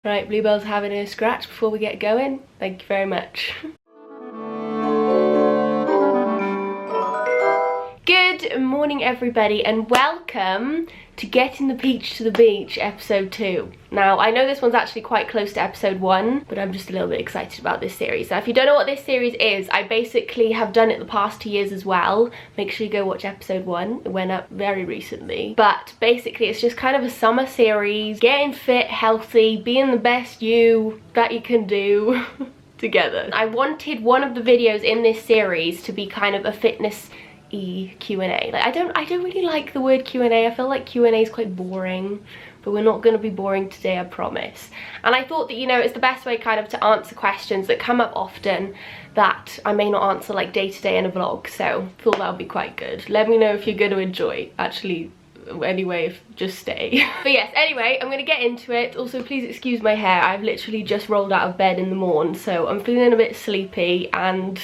Right, Bluebell's having a scratch before we get going. Thank you very much. Good morning everybody and welcome to Getting the Peach to the Beach episode 2. Now I know this one's actually quite close to episode 1, but I'm just a little bit excited about this series. Now if you don't know what this series is, I basically have done it the past 2 years as well. Make sure you go watch episode 1, it went up very recently. But basically it's just kind of a summer series, getting fit, healthy, being the best you that you can do together. I wanted one of the videos in this series to be kind of a fitness Q&A. Like I don't really like the word Q&A. I feel like Q&A is quite boring, but we're not going to be boring today, I promise. And I thought that, you know, it's the best way kind of to answer questions that come up often that I may not answer like day to day in a vlog, so I thought that would be quite good. Let me know if you're going to enjoy. Actually, anyway, just stay. But yes, anyway, I'm gonna get into it. Also, please excuse my hair. I've literally just rolled out of bed in the morning, so I'm feeling a bit sleepy and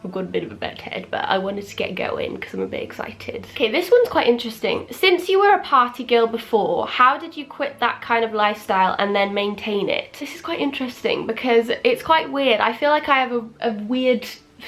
I've got a bit of a bed head, but I wanted to get going because I'm a bit excited. Okay, this one's quite interesting. Since you were a party girl before, how did you quit that kind of lifestyle and then maintain it? This is quite interesting because it's quite weird. I feel like I have a weird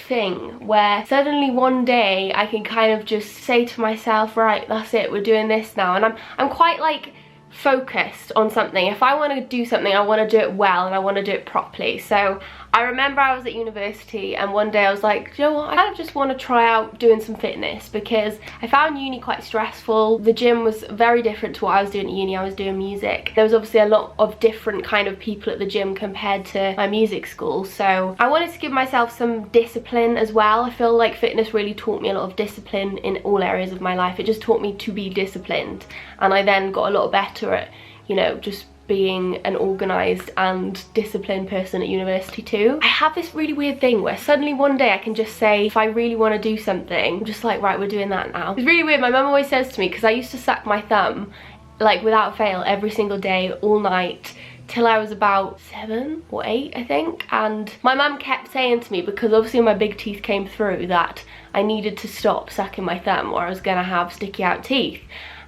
thing where suddenly one day I can kind of just say to myself, right, that's it, we're doing this now. And I'm quite like focused on something. If I want to do something, I want to do it well and I want to do it properly. So I remember I was at university and one day I was like, you know what, I kind of just want to try out doing some fitness because I found uni quite stressful. The gym was very different to what I was doing at uni. I was doing music. There was obviously a lot of different kind of people at the gym compared to my music school, so I wanted to give myself some discipline as well. I feel like fitness really taught me a lot of discipline in all areas of my life. It just taught me to be disciplined, and I then got a lot better at, you know, just being an organised and disciplined person at university too. I have this really weird thing where suddenly one day I can just say, if I really want to do something, I'm just like, right, we're doing that now. It's really weird. My mum always says to me, because I used to suck my thumb like without fail every single day, all night, till I was about 7 or 8, I think. And my mum kept saying to me, because obviously my big teeth came through, that I needed to stop sucking my thumb or I was gonna have sticky out teeth.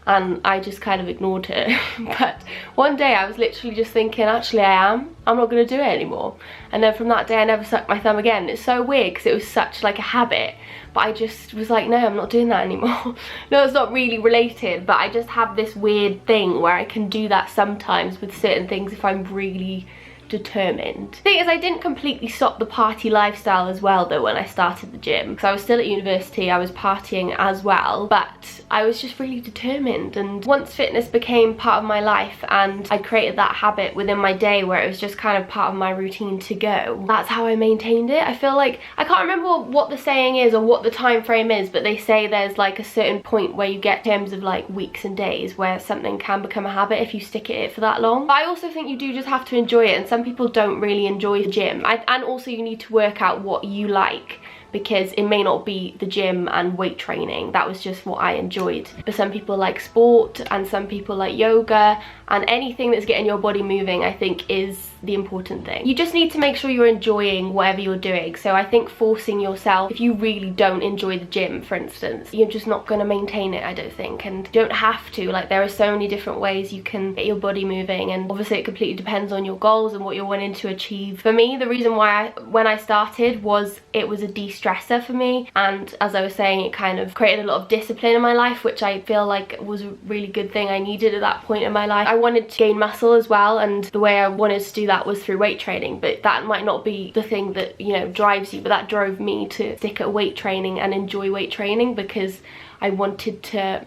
And I just kind of ignored her. But one day I was literally just thinking, actually I'm not going to do it anymore. And then from that day I never sucked my thumb again. It's so weird because it was such like a habit, but I just was like, no, I'm not doing that anymore. No, it's not really related, but I just have this weird thing where I can do that sometimes with certain things if I'm really determined. The thing is, I didn't completely stop the party lifestyle as well though when I started the gym, because I was still at university, I was partying as well, but I was just really determined. And once fitness became part of my life and I created that habit within my day where it was just kind of part of my routine to go, that's how I maintained it. I feel like, I can't remember what the saying is or what the time frame is, but they say there's like a certain point where you get in terms of like weeks and days where something can become a habit if you stick at it for that long. But I also think you do just have to enjoy it, and some people don't really enjoy the gym. And also you need to work out what you like, because it may not be the gym and weight training. That was just what I enjoyed. But some people like sport and some people like yoga, and anything that's getting your body moving I think is the important thing. You just need to make sure you're enjoying whatever you're doing. So I think forcing yourself, if you really don't enjoy the gym for instance, you're just not going to maintain it, I don't think. And you don't have to, like there are so many different ways you can get your body moving, and obviously it completely depends on your goals and what you're wanting to achieve. For me, the reason why when I started was it was a de-stressor for me, and as I was saying, it kind of created a lot of discipline in my life, which I feel like was a really good thing I needed at that point in my life. I wanted to gain muscle as well, and the way I wanted to do that was through weight training, but that might not be the thing that, you know, drives you, but that drove me to stick at weight training and enjoy weight training because I wanted to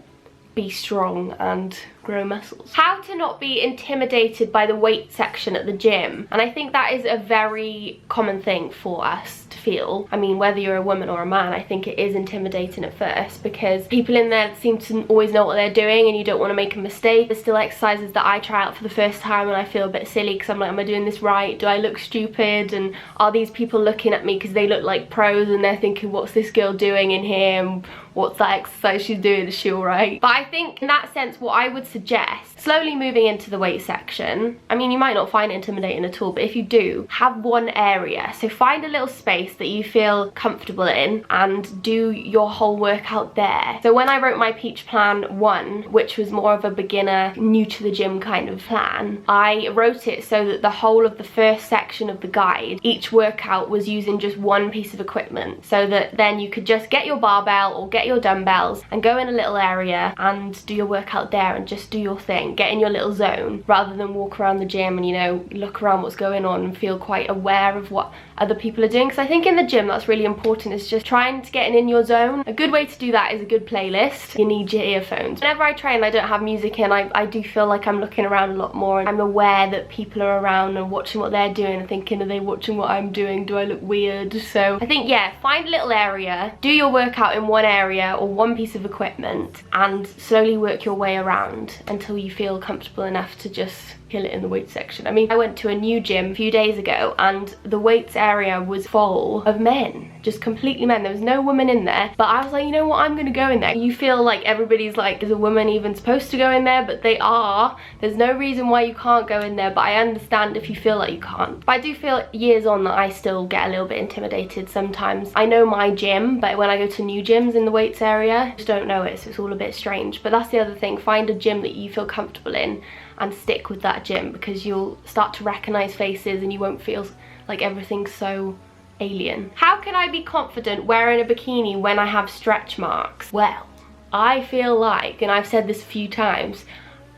be strong and grow muscles. How to not be intimidated by the weight section at the gym. And I think that is a very common thing for us to feel. I mean, whether you're a woman or a man, I think it is intimidating at first because people in there seem to always know what they're doing and you don't want to make a mistake. There's still exercises that I try out for the first time and I feel a bit silly because I'm like, am I doing this right? Do I look stupid? And are these people looking at me because they look like pros and they're thinking, what's this girl doing in here? And what's that exercise she's doing? Is she alright? But I think in that sense, what I would suggest slowly moving into the weight section. I mean, you might not find it intimidating at all, but if you do, have one area. So find a little space that you feel comfortable in and do your whole workout there. So when I wrote my Peach Plan 1, which was more of a beginner, new to the gym kind of plan, I wrote it so that the whole of the first section of the guide, each workout was using just one piece of equipment, so that then you could just get your barbell or get your dumbbells and go in a little area and do your workout there and just do your thing, get in your little zone, rather than walk around the gym and, you know, look around what's going on and feel quite aware of what other people are doing. Because I think in the gym that's really important, is just trying to get in your zone. A good way to do that is a good playlist. You need your earphones. Whenever I train, I don't have music in, I do feel like I'm looking around a lot more, and I'm aware that people are around and watching what they're doing and thinking, are they watching what I'm doing? Do I look weird? So I think, yeah, find a little area, do your workout in one area or one piece of equipment, and slowly work your way around until you feel comfortable enough to just kill it in the weights section. I mean, I went to a new gym a few days ago and the weights area was full of men, just completely men. There was no women in there, but I was like, you know what, I'm gonna go in there. You feel like everybody's like, is a woman even supposed to go in there? But they are. There's no reason why you can't go in there, but I understand if you feel like you can't. But I do feel years on that I still get a little bit intimidated sometimes. I know my gym, but when I go to new gyms in the weights area, I just don't know it, so it's all a bit strange. But that's the other thing, find a gym that you feel comfortable in and stick with that gym, because you'll start to recognize faces and you won't feel like everything's so alien. How can I be confident wearing a bikini when I have stretch marks? Well, I feel like, and I've said this a few times,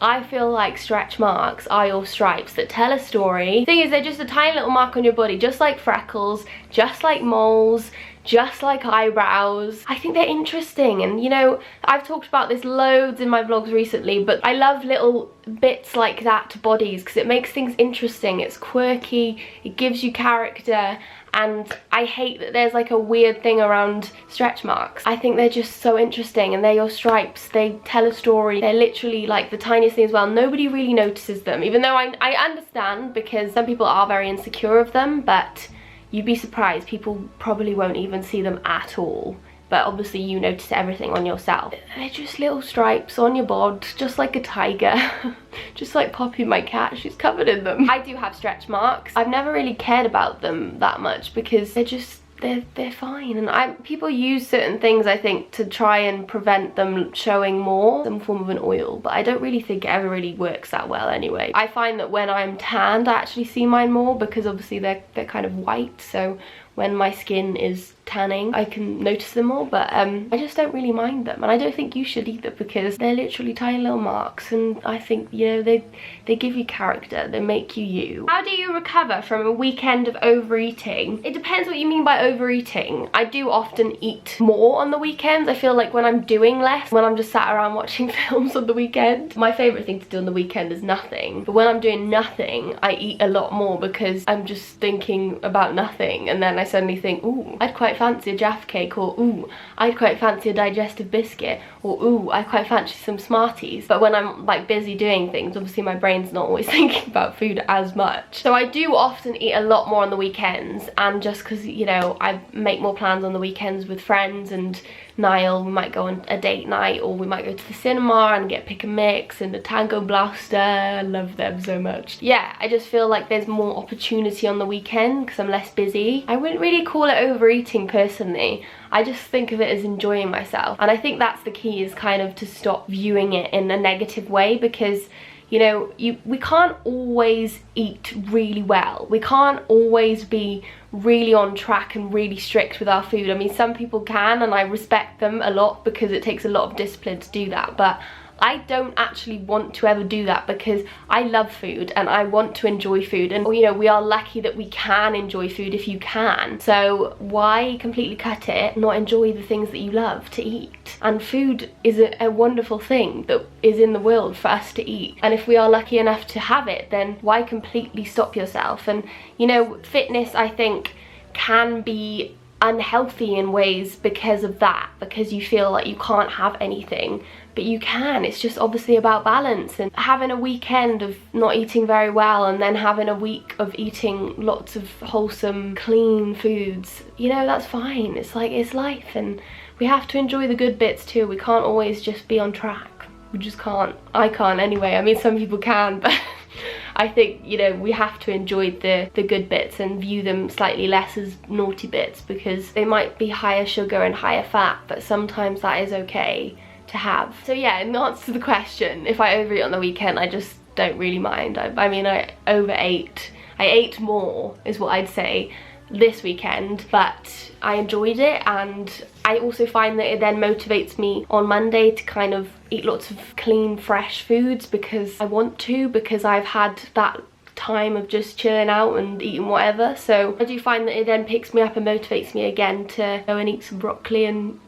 I feel like stretch marks are your stripes that tell a story. The thing is, they're just a tiny little mark on your body, just like freckles, just like moles, just like eyebrows. I think they're interesting, and you know, I've talked about this loads in my vlogs recently, but I love little bits like that to bodies because it makes things interesting. It's quirky, it gives you character, and I hate that there's like a weird thing around stretch marks. I think they're just so interesting, and they're your stripes. They tell a story. They're literally like the tiniest thing as well. Nobody really notices them, even though I understand, because some people are very insecure of them, but you'd be surprised, people probably won't even see them at all. But obviously you notice everything on yourself. They're just little stripes on your bod, just like a tiger. Just like Poppy, my cat, she's covered in them. I do have stretch marks. I've never really cared about them that much because they're just, they're fine. And people use certain things, I think, to try and prevent them showing more, some form of an oil, but I don't really think it ever really works that well anyway. I find that when I'm tanned, I actually see mine more, because obviously they're kind of white, so when my skin is tanning I can notice them more, but I just don't really mind them, and I don't think you should either, because they're literally tiny little marks, and I think, you know, they give you character, they make you you. How do you recover from a weekend of overeating? It depends what you mean by overeating. I do often eat more on the weekends. I feel like when I'm doing less, when I'm just sat around watching films on the weekend, my favourite thing to do on the weekend is nothing, but when I'm doing nothing I eat a lot more because I'm just thinking about nothing, and then I suddenly think, ooh, I'd quite fancy a Jaffa cake, or ooh, I'd quite fancy a digestive biscuit, or ooh, I quite fancy some Smarties. But when I'm like busy doing things, obviously my brain's not always thinking about food as much. So I do often eat a lot more on the weekends, and just because, you know, I make more plans on the weekends with friends, and Niall, we might go on a date night, or we might go to the cinema and get pick and mix and a Tango Blaster. I love them so much. Yeah, I just feel like there's more opportunity on the weekend because I'm less busy. I wouldn't really call it overeating personally. I just think of it as enjoying myself, and I think that's the key, is kind of to stop viewing it in a negative way, because, you know, we can't always eat really well. We can't always be really on track and really strict with our food. I mean, some people can, and I respect them a lot because it takes a lot of discipline to do that, but I don't actually want to ever do that, because I love food and I want to enjoy food, and, you know, we are lucky that we can enjoy food if you can. So why completely cut it, not enjoy the things that you love to eat? And food is a wonderful thing that is in the world for us to eat, and if we are lucky enough to have it, then why completely stop yourself? And, you know, fitness, I think, can be unhealthy in ways because of that, because you feel like you can't have anything, but you can. It's just obviously about balance, and having a weekend of not eating very well and then having a week of eating lots of wholesome, clean foods, you know, that's fine. It's like, it's life, and we have to enjoy the good bits too. We can't always just be on track. we just can't. I can't anyway. I mean, some people can, but I think, you know, we have to enjoy the good bits and view them slightly less as naughty bits, because they might be higher sugar and higher fat, but sometimes that is okay to have. So yeah, in answer to the question, if I overeat on the weekend, I just don't really mind. I mean, I overate. I ate more is what I'd say this weekend, but I enjoyed it, and I also find that it then motivates me on Monday to kind of eat lots of clean, fresh foods, because I want to, because I've had that time of just chilling out and eating whatever. So I do find that it then picks me up and motivates me again to go and eat some broccoli and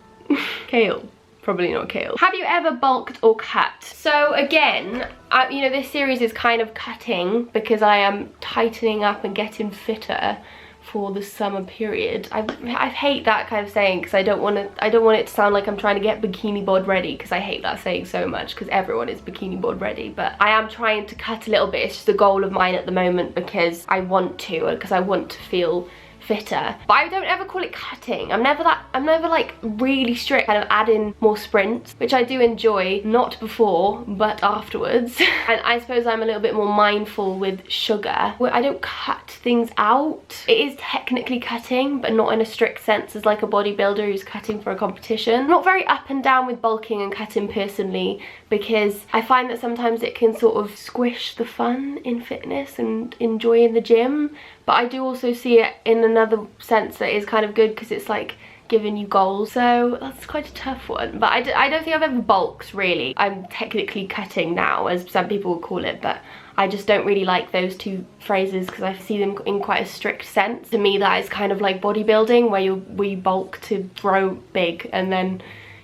kale. Probably not kale. Have you ever bulked or cut? So again, you know, this series is kind of cutting because I am tightening up and getting fitter for the summer period. I hate that kind of saying, because I don't want it to sound like I'm trying to get bikini bod ready, because I hate that saying so much, because everyone is bikini bod ready. But I am trying to cut a little bit. It's just a goal of mine at the moment, because I want to, because I want to feel fitter. But I don't ever call it cutting. I'm never like really strict, kind of add in more sprints, which I do enjoy, not before but afterwards. And I suppose I'm a little bit more mindful with sugar, where I don't cut things out. It is technically cutting, but not in a strict sense as like a bodybuilder who's cutting for a competition. I'm not very up and down with bulking and cutting personally, because I find that sometimes it can sort of squish the fun in fitness and enjoying the gym. But I do also see it in another sense that is kind of good, because it's like giving you goals. So that's quite a tough one. But I don't think I've ever bulked, really. I'm technically cutting now, as some people would call it, but I just don't really like those two phrases, because I see them in quite a strict sense. To me, that is kind of like bodybuilding, where you bulk to grow big and then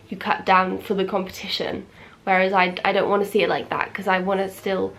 you cut down for the competition. Whereas I don't want to see it like that, because I want to still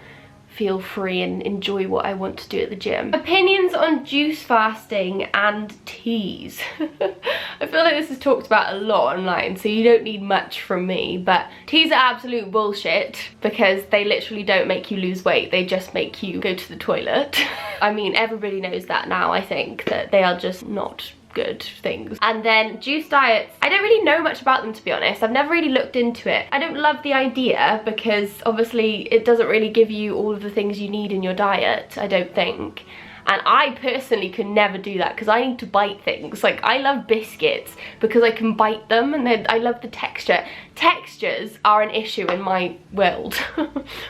feel free and enjoy what I want to do at the gym. Opinions on juice fasting and teas. I feel like this is talked about a lot online, so you don't need much from me, but teas are absolute bullshit, because they literally don't make you lose weight, they just make you go to the toilet. I mean, everybody knows that now, I think, that they are just not good things. And then juice diets, I don't really know much about them, to be honest. I've never really looked into it. I don't love the idea, because obviously it doesn't really give you all of the things you need in your diet, I don't think. And I personally could never do that, because I need to bite things. Like, I love biscuits because I can bite them, and then I love the texture. Textures are an issue in my world.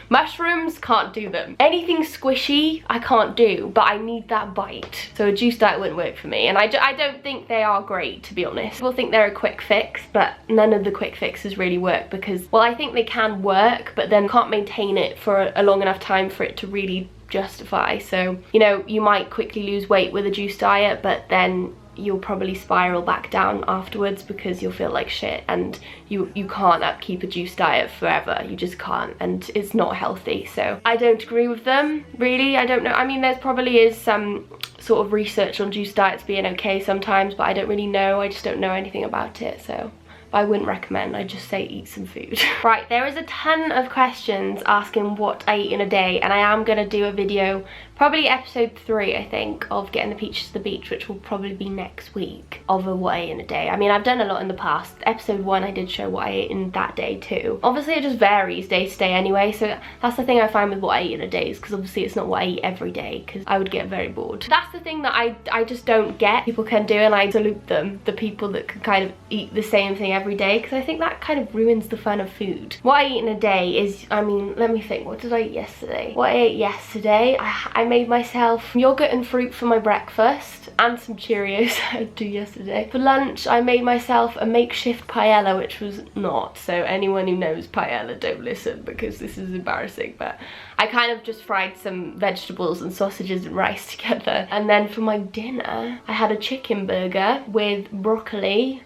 Mushrooms, can't do them. Anything squishy, I can't do, but I need that bite. So a juice diet wouldn't work for me, and I don't think they are great, to be honest. People think they're a quick fix, but none of the quick fixes really work, because, well, I think they can work, but then can't maintain it for a long enough time for it to really justify. So, you know, you might quickly lose weight with a juice diet, but then you'll probably spiral back down afterwards, because you'll feel like shit, and you can't upkeep a juice diet forever. You just can't, and it's not healthy. So I don't agree with them, really. I don't know. I mean, there's probably is some sort of research on juice diets being okay sometimes, but I don't really know. I just don't know anything about it, so I wouldn't recommend. I just say eat some food. Right, there is a ton of questions asking what I eat in a day, and I am gonna do a video, probably episode 3, I think, of getting the peaches to the beach, which will probably be next week, of a what I ate in a day. I mean, I've done a lot in the past. Episode 1, I did show what I ate in that day too. Obviously, it just varies day to day anyway, so that's the thing I find with what I eat in a day, is because obviously it's not what I eat every day, because I would get very bored. That's the thing that I just don't get. People can do, and I salute them, the people that can kind of eat the same thing every day, because I think that kind of ruins the fun of food. What I eat in a day is, I mean, let me think, what did I eat yesterday? What I ate yesterday, I made myself yogurt and fruit for my breakfast, and some Cheerios I did yesterday. For lunch, I made myself a makeshift paella, which was not, so anyone who knows paella, don't listen, because this is embarrassing, but I kind of just fried some vegetables and sausages and rice together. And then for my dinner, I had a chicken burger with broccoli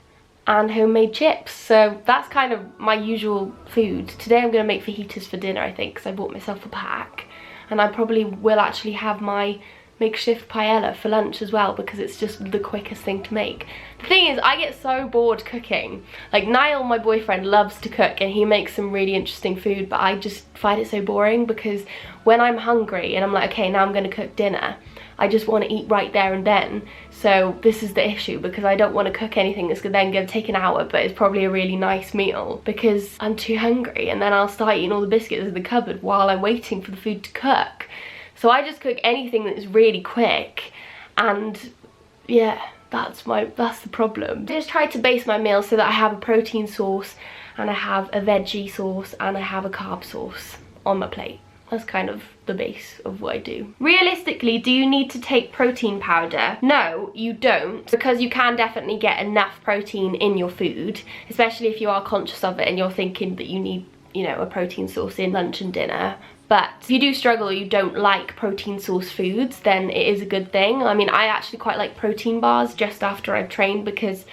and homemade chips. So that's kind of my usual food. Today I'm gonna make fajitas for dinner, I think, because I bought myself a pack. And I probably will actually have my makeshift paella for lunch as well, because it's just the quickest thing to make. The thing is, I get so bored cooking. Like, Niall, my boyfriend, loves to cook and he makes some really interesting food, but I just find it so boring, because when I'm hungry and I'm like, okay, now I'm gonna cook dinner, I just want to eat right there and then. So this is the issue, because I don't want to cook anything that's then going to take an hour, but it's probably a really nice meal, because I'm too hungry, and then I'll start eating all the biscuits in the cupboard while I'm waiting for the food to cook. So I just cook anything that's really quick, and yeah, that's the problem. I just try to base my meal so that I have a protein source, and I have a veggie sauce, and I have a carb sauce on my plate. That's kind of the base of what I do. Realistically, do you need to take protein powder? No, you don't, because you can definitely get enough protein in your food, especially if you are conscious of it and you're thinking that you need, you know, a protein source in lunch and dinner. But if you do struggle or you don't like protein source foods, then it is a good thing. I mean, I actually quite like protein bars just after I've trained, because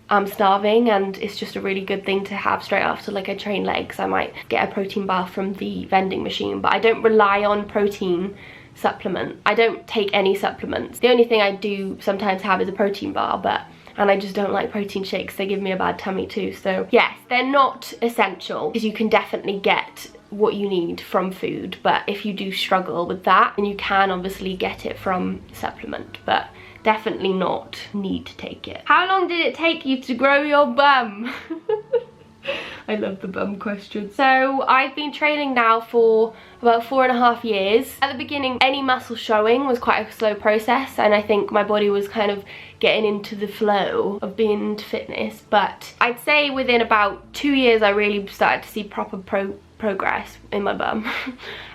I'm starving, and it's just a really good thing to have straight after like I train legs. I might get a protein bar from the vending machine, but I don't rely on protein supplement. I don't take any supplements. The only thing I do sometimes have is a protein bar, and I just don't like protein shakes. They give me a bad tummy too. So yes, they're not essential, because you can definitely get what you need from food, but if you do struggle with that, then you can obviously get it from supplement, but definitely not need to take it. How long did it take you to grow your bum? I love the bum question. So I've been training now for about 4.5 years. At the beginning, any muscle showing was quite a slow process, and I think my body was kind of getting into the flow of being into fitness, but I'd say within about 2 years I really started to see proper progress in my bum.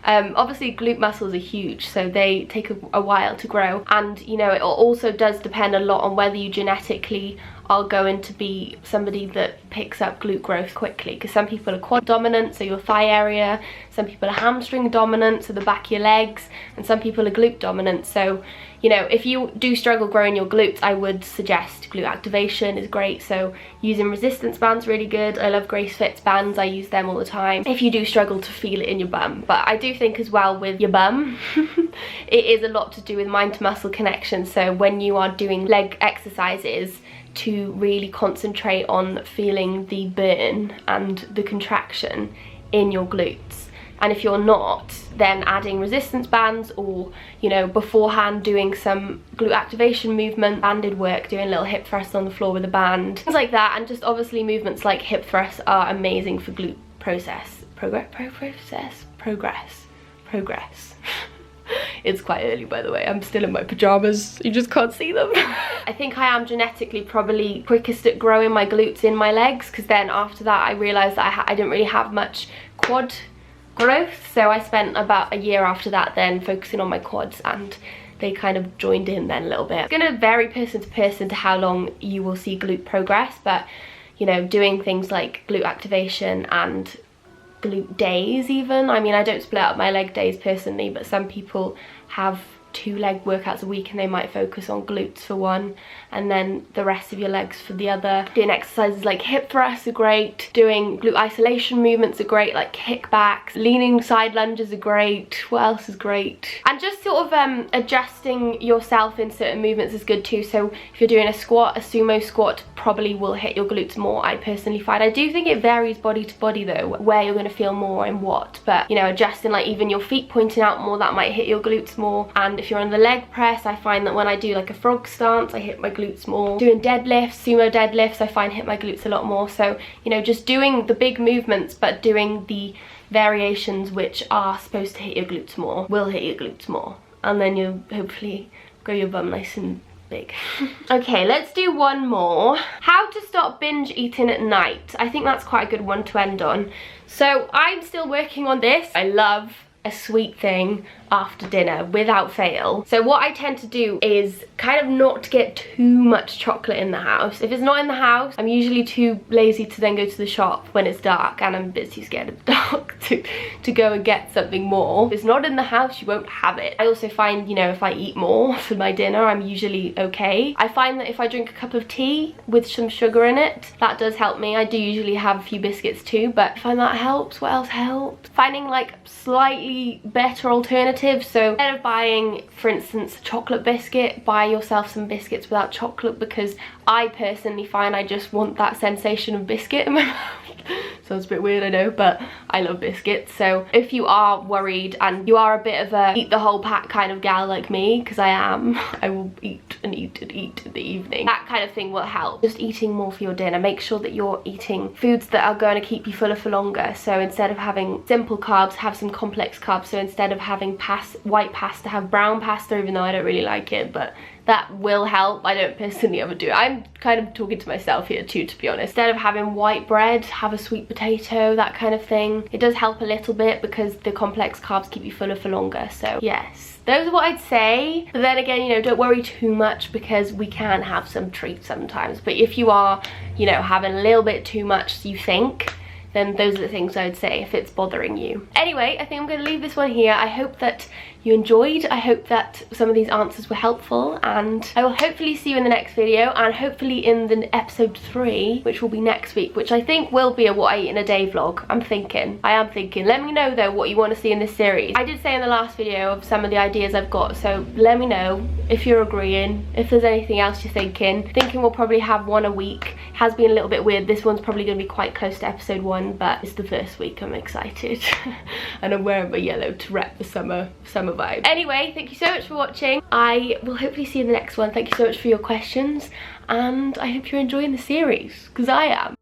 Obviously glute muscles are huge, so they take a while to grow, and you know, it also does depend a lot on whether you genetically are going to be somebody that picks up glute growth quickly, because some people are quad dominant, so your thigh area, some people are hamstring dominant, so the back of your legs, and some people are glute dominant. So you know, if you do struggle growing your glutes, I would suggest glute activation is great. So using resistance bands really good. I love Grace Fit's bands, I use them all the time if you do struggle to feel it in your bum. But I do think as well with your bum it is a lot to do with mind to muscle connection. So when you are doing leg exercises, to really concentrate on feeling the burn and the contraction in your glutes. And if you're not, then adding resistance bands, or you know, beforehand doing some glute activation movement, banded work, doing little hip thrusts on the floor with a band, things like that. And just obviously movements like hip thrusts are amazing for glute progress. It's quite early, by the way. I'm still in my pajamas. You just can't see them. I think I am genetically probably quickest at growing my glutes in my legs, because then after that I realised that I didn't really have much quad growth. So I spent about a year after that then focusing on my quads, and they kind of joined in then a little bit. It's gonna vary person to person to how long you will see glute progress, but you know, doing things like glute activation and glute days even. I mean, I don't split up my leg days personally, but some people have 2 leg workouts a week and they might focus on glutes for one and then the rest of your legs for the other. Doing exercises like hip thrusts are great, doing glute isolation movements are great, like kickbacks, leaning side lunges are great. What else is great? And just sort of adjusting yourself in certain movements is good too. So if you're doing a squat, a sumo squat probably will hit your glutes more, I personally find. I do think it varies body to body though, where you're going to feel more and what, but you know, adjusting like even your feet pointing out more, that might hit your glutes more. And if you're on the leg press, I find that when I do like a frog stance, I hit my glutes more. Doing deadlifts, sumo deadlifts, I find hit my glutes a lot more. So you know, just doing the big movements but doing the variations which are supposed to hit your glutes more will hit your glutes more, and then you'll hopefully grow your bum nice and big. Okay, let's do one more. How to stop binge eating at night. I think that's quite a good one to end on. So I'm still working on this. I love a sweet thing after dinner without fail. So what I tend to do is kind of not get too much chocolate in the house. If it's not in the house, I'm usually too lazy to then go to the shop when it's dark, and I'm a bit too scared of the dark to go and get something more. If it's not in the house, you won't have it. I also find, you know, if I eat more for my dinner, I'm usually okay. I find that if I drink a cup of tea with some sugar in it, that does help me. I do usually have a few biscuits too, but I find that helps. What else helps? Finding like slightly slightly better alternatives. So instead of buying, for instance, a chocolate biscuit, buy yourself some biscuits without chocolate, because I personally find I just want that sensation of biscuit in my mouth. Sounds a bit weird, I know, but I love biscuits. So if you are worried and you are a bit of a eat the whole pack kind of gal like me, because I am, I will eat and eat and eat in the evening, that kind of thing will help. Just eating more for your dinner. Make sure that you're eating foods that are going to keep you fuller for longer. So instead of having simple carbs, have some complex carbs. So instead of having white pasta, have brown pasta, even though I don't really like it, but that will help. I don't personally ever do it. I'm kind of talking to myself here too, to be honest. Instead of having white bread, have a sweet potato, that kind of thing. It does help a little bit because the complex carbs keep you fuller for longer. So yes, those are what I'd say. But then again, you know, don't worry too much, because we can have some treats sometimes. But if you are, you know, having a little bit too much, you think, then those are the things I'd say if it's bothering you. Anyway, I think I'm going to leave this one here. I hope that you enjoyed. I hope that some of these answers were helpful, and I will hopefully see you in the next video, and hopefully in the episode 3, which will be next week, which I think will be a what I eat in a day vlog. I am thinking. Let me know though what you want to see in this series. I did say in the last video of some of the ideas I've got, so let me know if you're agreeing, if there's anything else you're thinking. We'll probably have one a week. Has been a little bit weird. This one's probably going to be quite close to episode 1, but it's the first week. I'm excited. And I'm wearing my yellow to rep the summer vibe. Anyway, thank you so much for watching. I will hopefully see you in the next one. Thank you so much for your questions, and I hope you're enjoying the series, because I am.